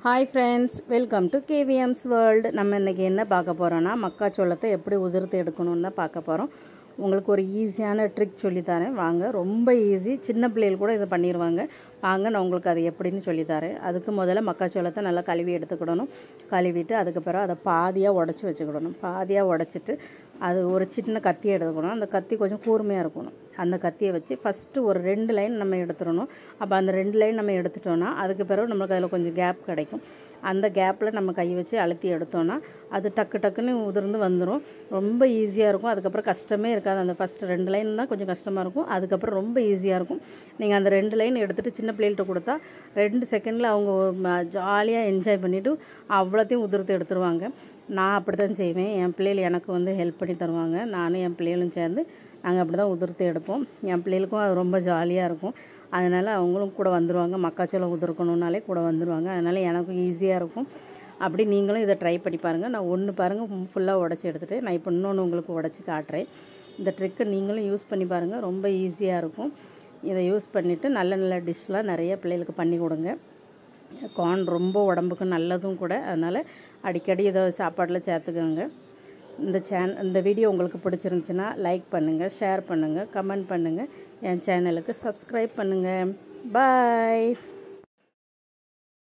Hi friends, welcome to கேவிஎம்ஸ் world. நம்ம இன்றைக்கி என்ன பார்க்க போகிறோன்னா, மக்காச்சோளத்தை எப்படி உதிர்த்து எடுக்கணும்னு தான் பார்க்க போகிறோம். உங்களுக்கு ஒரு ஈஸியான ட்ரிக் சொல்லித்தரேன் வாங்க. ரொம்ப ஈஸி, சின்ன பிள்ளைகள் கூட இதை பண்ணிடுவாங்க. வாங்க, நான் உங்களுக்கு அது எப்படின்னு சொல்லித்தரேன். அதுக்கு முதல்ல மக்காச்சோளத்தை நல்லா கழுவி எடுத்துக்கிடணும். கழுவிட்டு அதுக்கு பிறகு அதை பாதியாக உடச்சி வச்சுக்கிடணும். பாதியாக உடச்சிட்டு அது ஒரு சின்ன கத்தி எடுத்துக்கணும். அந்த கத்தி கொஞ்சம் கூர்மையாக இருக்கணும். அந்த கத்தியை வச்சு ஃபஸ்ட்டு ஒரு 2 லைன் நம்ம எடுத்துடணும். அப்போ அந்த 2 லைன் நம்ம எடுத்துட்டோன்னா அதுக்கு பிறகு நம்மளுக்கு அதில் கொஞ்சம் கேப் கிடைக்கும். அந்த கேப்பில் நம்ம கை வச்சு அழுத்தி எடுத்தோன்னா அது டக்கு டக்குன்னு உதிர்ந்து வந்துடும். ரொம்ப ஈஸியாக இருக்கும். அதுக்கப்புறம் கஷ்டமே இருக்காது. அந்த ஃபஸ்ட்டு 2 லைன் தான் கொஞ்சம் கஷ்டமாக இருக்கும். அதுக்கப்புறம் ரொம்ப ஈஸியாக இருக்கும். நீங்கள் அந்த 2 லைன் எடுத்துகிட்டு சின்ன பிள்ளைகள்கிட்ட கொடுத்தா 2 செகண்டில் அவங்க ஜாலியாக என்ஜாய் பண்ணிவிட்டு அவ்வளோத்தையும் உதிர்த்து எடுத்துருவாங்க. நான் அப்படி தான் செய்வேன். என் பிள்ளைகள் எனக்கு ஹெல்ப் பண்ணி தருவாங்க. நானும் என் பிள்ளைகளும் சேர்ந்து நாங்கள் அப்படி தான் உதிர்த்து எடுப்போம். என் பிள்ளைகளுக்கும் அது ரொம்ப ஜாலியாக இருக்கும். அதனால் அவங்களும் கூட வந்துடுவாங்க. மக்காச்சோளம் உதிர்க்கணுன்னாலே கூட வந்துடுவாங்க. அதனால் எனக்கும் ஈஸியாக இருக்கும். அப்படி நீங்களும் இதை ட்ரை பண்ணி பாருங்கள். நான் ஒன்று பாருங்கள் ஃபுல்லாக உடச்சி எடுத்துகிட்டு நான் இப்போ இன்னொன்று உங்களுக்கு உடச்சி காட்டுறேன். இந்த ட்ரிக்கை நீங்களும் யூஸ் பண்ணி பாருங்கள். ரொம்ப ஈஸியாக இருக்கும். இதை யூஸ் பண்ணிவிட்டு நல்ல நல்ல டிஷ்லாம் நிறைய பிள்ளைகளுக்கு பண்ணி கொடுங்க. கார்ன் ரொம்ப உடம்புக்கு நல்லதும் கூட. அதனால் அடிக்கடி இதை சாப்பாட்டில் சேர்த்துக்கோங்க. இந்த வீடியோ உங்களுக்கு பிடிச்சிருந்துச்சுன்னா லைக் பண்ணுங்கள், ஷேர் பண்ணுங்கள், கமெண்ட் பண்ணுங்கள். என் சேனலுக்கு சப்ஸ்கிரைப் பண்ணுங்கள். பாய்.